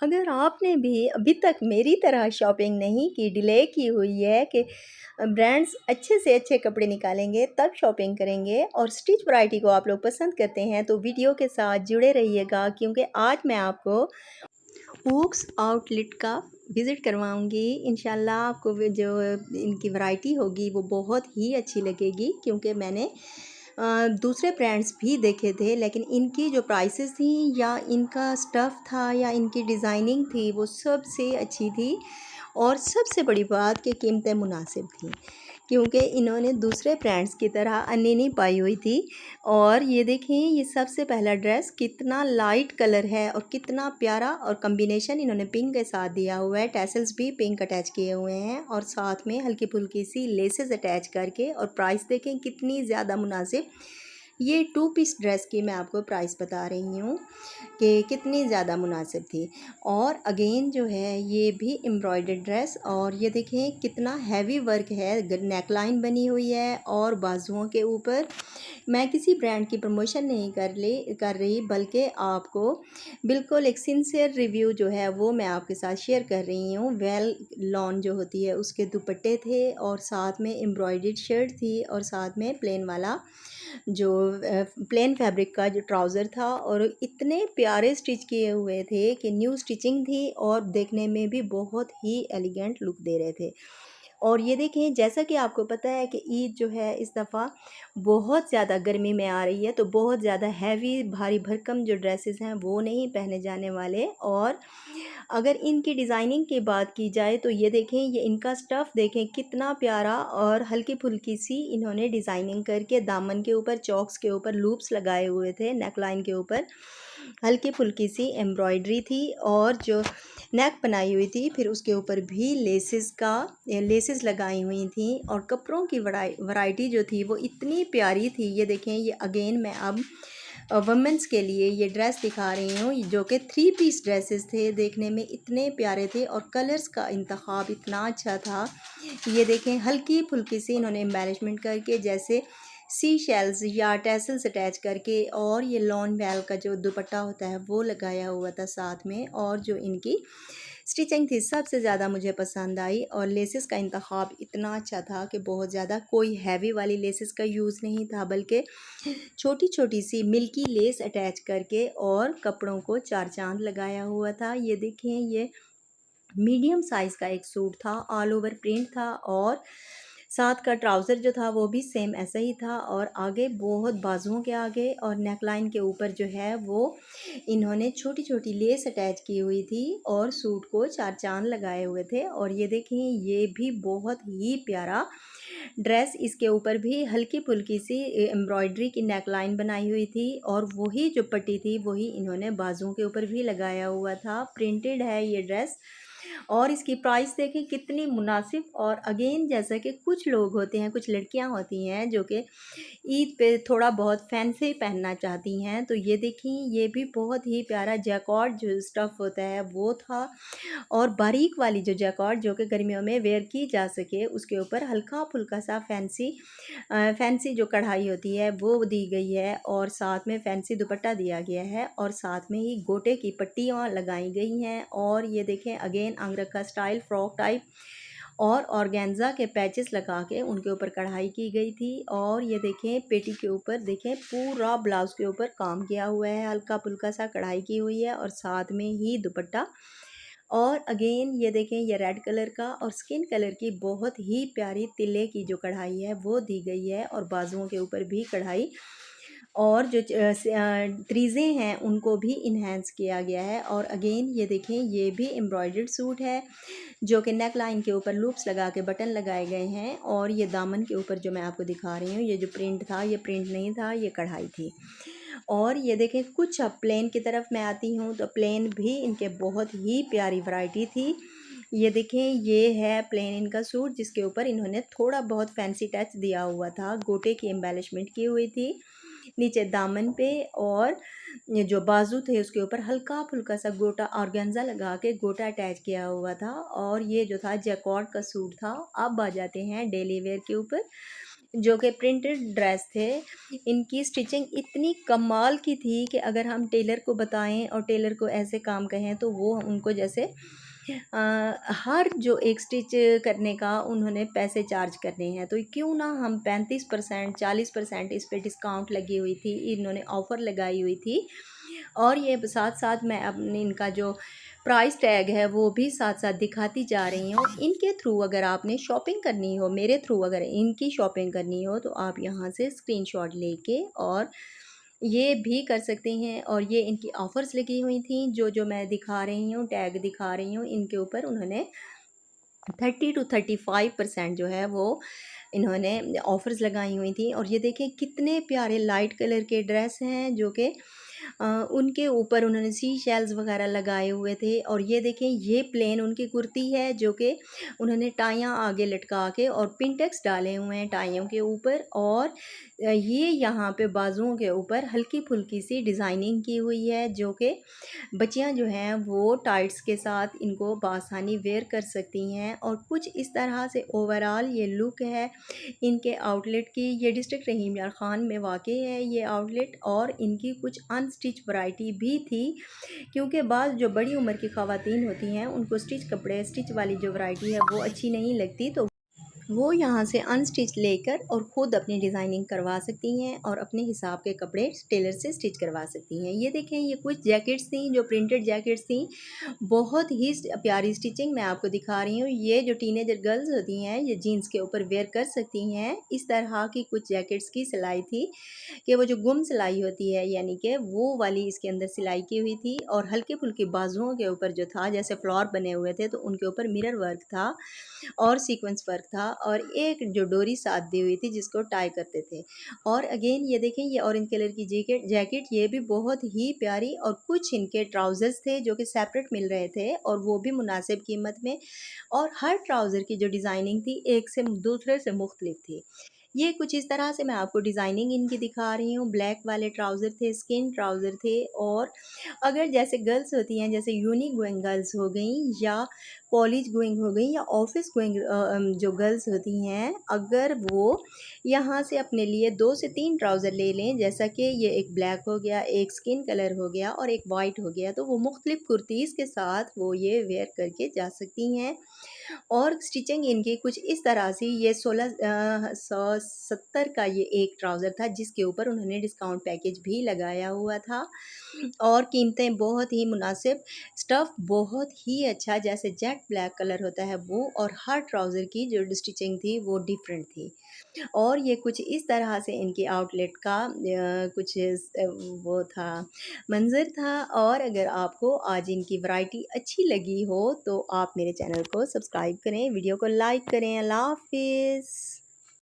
अगर आपने भी अभी तक मेरी तरह शॉपिंग नहीं की, डिले की हुई है कि ब्रांड्स अच्छे से अच्छे कपड़े निकालेंगे तब शॉपिंग करेंगे और स्टिच वैरायटी को आप लोग पसंद करते हैं तो वीडियो के साथ जुड़े रहिएगा क्योंकि आज मैं आपको ऊक्स आउटलेट का विज़िट करवाऊँगी। इंशाल्लाह आपको वो जो इनकी वैरायटी होगी वो बहुत ही अच्छी लगेगी क्योंकि मैंने दूसरे ब्रांड्स भी देखे थे लेकिन इनकी जो प्राइसेस थी या इनका स्टफ़ था या इनकी डिज़ाइनिंग थी वो सबसे अच्छी थी और सबसे बड़ी बात कि कीमतें मुनासिब थी क्योंकि इन्होंने दूसरे ब्रांड्स की तरह अन्नी नहीं पाई हुई थी। और ये देखें ये सबसे पहला ड्रेस कितना लाइट कलर है और कितना प्यारा और कॉम्बिनेशन इन्होंने पिंक के साथ दिया हुआ है। टैसल्स भी पिंक अटैच किए हुए हैं और साथ में हल्की फुल्की सी लेसेस अटैच करके और प्राइस देखें कितनी ज़्यादा मुनासिब। ये 2 पीस ड्रेस की मैं आपको प्राइस बता रही हूँ कि कितनी ज़्यादा मुनासिब थी। और अगेन जो है ये भी एम्ब्रॉयडर्ड ड्रेस और ये देखें कितना हैवी वर्क है, नेकलाइन बनी हुई है और बाजुओं के ऊपर। मैं किसी ब्रांड की प्रमोशन नहीं कर रही बल्कि आपको बिल्कुल एक सिंसियर रिव्यू जो है वो मैं आपके साथ शेयर कर रही हूँ। वेल लॉन जो होती है उसके दुपट्टे थे और साथ में एम्ब्रॉयडर्ड शर्ट थी और साथ में प्लेन वाला जो प्लेन फैब्रिक का जो ट्राउज़र था और इतने प्यारे स्टिच किए हुए थे कि न्यू स्टिचिंग थी और देखने में भी बहुत ही एलिगेंट लुक दे रहे थे। और ये देखें जैसा कि आपको पता है कि ईद जो है इस दफ़ा बहुत ज़्यादा गर्मी में आ रही है तो बहुत ज़्यादा हैवी भारी भरकम जो ड्रेसेस हैं वो नहीं पहने जाने वाले। और अगर इनकी डिज़ाइनिंग की बात की जाए तो ये देखें ये इनका स्टफ़ देखें कितना प्यारा और हल्की फुल्की सी इन्होंने डिज़ाइनिंग करके दामन के ऊपर चॉक्स के ऊपर लूप्स लगाए हुए थे, नेकलाइन के ऊपर हल्की फुल्की सी एम्ब्रॉयडरी थी और जो नेक बनाई हुई थी फिर उसके ऊपर भी लेसेस लगाई हुई थी और कपड़ों की वैरायटी जो थी वो इतनी प्यारी थी। ये देखें ये अगेन मैं अब वमेंस के लिए ये ड्रेस दिखा रही हूँ जो कि 3 पीस ड्रेसेस थे, देखने में इतने प्यारे थे और कलर्स का इंतखाब इतना अच्छा था। ये देखें हल्की फुल्की सी इन्होंने एम्बेलिशमेंट करके जैसे सी शेल्स या टैसल्स अटैच करके और ये लॉन वेल का जो दुपट्टा होता है वो लगाया हुआ था साथ में। और जो इनकी स्टिचिंग थी सबसे ज़्यादा मुझे पसंद आई और लेसेस का इंतखाब इतना अच्छा था कि बहुत ज़्यादा कोई हैवी वाली लेसेस का यूज़ नहीं था बल्कि छोटी छोटी सी मिल्की लेस अटैच करके और कपड़ों को चार चांद लगाया हुआ था। ये देखें ये मीडियम साइज़ का एक सूट था, ऑल ओवर प्रिंट था और साथ का ट्राउज़र जो था वो भी सेम ऐसा ही था और आगे बहुत बाजुओं के आगे और नेकलाइन के ऊपर जो है वो इन्होंने छोटी छोटी लेस अटैच की हुई थी और सूट को चार चांद लगाए हुए थे। और ये देखें ये भी बहुत ही प्यारा ड्रेस, इसके ऊपर भी हल्की फुल्की सी एम्ब्रॉयडरी की नेकलाइन बनाई हुई थी और वही जो पट्टी थी वही इन्होंने बाजुओं के ऊपर भी लगाया हुआ था। प्रिंटेड है ये ड्रेस और इसकी प्राइस देखें कितनी मुनासिब। और अगेन जैसा कि कुछ लोग होते हैं, कुछ लड़कियां होती हैं जो कि ईद पे थोड़ा बहुत फैंसी पहनना चाहती हैं तो ये देखिए ये भी बहुत ही प्यारा जैकॉर्ड जो स्टफ़ होता है वो था और बारीक वाली जो जैकॉर्ड जो कि गर्मियों में वेयर की जा सके उसके ऊपर हल्का फुल्का सा फैंसी जो कढ़ाई होती है वो दी गई है और साथ में फैंसी दुपट्टा दिया गया है और साथ में ही गोटे की पट्टियाँ लगाई गई हैं। और ये देखें अगेन अंगरखा स्टाइल फ्रॉक टाइप और ऑर्गेन्जा के पैचेस लगा के उनके ऊपर कढ़ाई की गई थी। और ये देखें पेटी के ऊपर देखें पूरा ब्लाउज के ऊपर काम किया हुआ है, हल्का फुल्का सा कढ़ाई की हुई है और साथ में ही दुपट्टा। और अगेन ये देखें ये रेड कलर का और स्किन कलर की बहुत ही प्यारी तिल्ले की जो कढ़ाई है वो दी गई है और बाजुओं के ऊपर भी कढ़ाई और जो त्रीज़े हैं उनको भी इन्हेंस किया गया है। और अगेन ये देखें ये भी एम्ब्रॉयडर्ड सूट है जो कि नेक लाइन के ऊपर लूप्स लगा के बटन लगाए गए हैं और ये दामन के ऊपर जो मैं आपको दिखा रही हूँ ये जो प्रिंट था ये प्रिंट नहीं था, ये कढ़ाई थी। और ये देखें कुछ अब प्लेन की तरफ मैं आती हूँ तो प्लेन भी इनके बहुत ही प्यारी वैरायटी थी। ये देखें ये है प्लेन इनका सूट जिसके ऊपर इन्होंने थोड़ा बहुत फैंसी टच दिया हुआ था, गोटे की एम्बेलिशमेंट की हुई थी नीचे दामन पे और ये जो बाजू थे उसके ऊपर हल्का फुल्का सा गोटा ऑर्गेन्जा लगा के गोटा अटैच किया हुआ था। और ये जो था जैकॉर्ड का सूट था। अब आ जाते हैं डेली वेयर के ऊपर। जो कि प्रिंटेड ड्रेस थे। इनकी स्टिचिंग इतनी कमाल की थी कि अगर हम टेलर को बताएं और टेलर को ऐसे काम कहें तो वो उनको जैसे हर जो एक स्टिच करने का उन्होंने पैसे चार्ज करने हैं, तो क्यों ना हम 35% 40% इस पे डिस्काउंट लगी हुई थी, इन्होंने ऑफ़र लगाई हुई थी। और ये साथ साथ मैं अपने इनका जो प्राइस टैग है वो भी साथ साथ दिखाती जा रही हूँ। इनके थ्रू अगर आपने शॉपिंग करनी हो, मेरे थ्रू अगर इनकी शॉपिंग करनी हो, तो आप यहाँ से स्क्रीनशॉट लेके और ये भी कर सकते हैं। और ये इनकी ऑफ़र्स लगी हुई थी, जो मैं दिखा रही हूँ, टैग दिखा रही हूँ, इनके ऊपर उन्होंने 30 to 35% जो है वो इन्होंने ऑफ़र्स लगाई हुई थी। और ये देखें कितने प्यारे लाइट कलर के ड्रेस हैं जो कि उनके ऊपर उन्होंने सी शेल्स वगैरह लगाए हुए थे। और ये देखें ये प्लेन उनकी कुर्ती है जो कि उन्होंने टाइयाँ आगे लटका के और पिंटेक्स डाले हुए हैं टाइयों के ऊपर। और ये यहाँ पे बाजुओं के ऊपर हल्की फुल्की सी डिज़ाइनिंग की हुई है जो कि बच्चियां जो हैं वो टाइट्स के साथ इनको बआसानी वेयर कर सकती हैं। और कुछ इस तरह से ओवरऑल ये लुक है इनके आउटलेट की। ये डिस्ट्रिक्ट रहीम यार ख़ान में वाक़ है ये आउटलेट। और इनकी कुछ अनस्टिच वैरायटी भी थी, क्योंकि बाद जो बड़ी उम्र की ख़वातीन होती हैं उनको स्टिच कपड़े, स्टिच वाली जो वैरायटी है वो अच्छी नहीं लगती, तो वो यहाँ से अनस्टिच लेकर और ख़ुद अपनी डिज़ाइनिंग करवा सकती हैं और अपने हिसाब के कपड़े टेलर से स्टिच करवा सकती हैं। ये देखें ये कुछ जैकेट्स थी जो प्रिंटेड जैकेट्स थी, बहुत ही प्यारी स्टिचिंग मैं आपको दिखा रही हूँ। ये जो टीनेजर गर्ल्स होती हैं ये जीन्स के ऊपर वेयर कर सकती हैं। इस तरह की कुछ जैकेट्स की सिलाई थी कि वो जो गुम सिलाई होती है यानी कि वो वाली इसके अंदर सिलाई की हुई थी। और हल्के फुल्के बाजुओं के ऊपर जो था जैसे फ्लावर बने हुए थे तो उनके ऊपर मिरर वर्क था और सीक्वेंस वर्क था। और एक जो डोरी साथ दी हुई थी जिसको टाई करते थे। और अगेन ये देखें ये ऑरेंज कलर की जैकेट ये भी बहुत ही प्यारी। और कुछ इनके ट्राउज़र्स थे जो कि सेपरेट मिल रहे थे और वो भी मुनासिब कीमत में। और हर ट्राउज़र की जो डिज़ाइनिंग थी एक से दूसरे से मुख्तलिफ थी। ये कुछ इस तरह से मैं आपको डिज़ाइनिंग इनकी दिखा रही हूँ। ब्लैक वाले ट्राउज़र थे, स्किन ट्राउज़र थे। और अगर जैसे गर्ल्स होती हैं जैसे यूनिक गोइंग गर्ल्स हो गई या कॉलेज गोइंग हो गई या ऑफिस गोइंग जो गर्ल्स होती हैं, अगर वो यहाँ से अपने लिए 2 से 3 ट्राउज़र ले लें, जैसा कि ये एक ब्लैक हो गया, एक स्किन कलर हो गया और एक वाइट हो गया, तो वो मुख्तलिफ कुर्तीज़ के साथ वो ये वेयर करके जा सकती हैं। और स्टिचिंग इनकी कुछ इस तरह से ये 1670 का ये एक ट्राउज़र था जिसके ऊपर उन्होंने डिस्काउंट पैकेज भी लगाया हुआ था। और कीमतें बहुत ही मुनासिब, स्टफ़ बहुत ही अच्छा जैसे जेट ब्लैक कलर होता है वो। और हर ट्राउज़र की जो स्टिचिंग थी वो डिफरेंट थी। और ये कुछ इस तरह से इनकी आउटलेट का कुछ वो था, मंज़र था। और अगर आपको आज इनकी वैरायटी अच्छी लगी हो तो आप मेरे चैनल को सब्सक्राइब करें, वीडियो को लाइक करें। अल्लाह हाफ़िज़।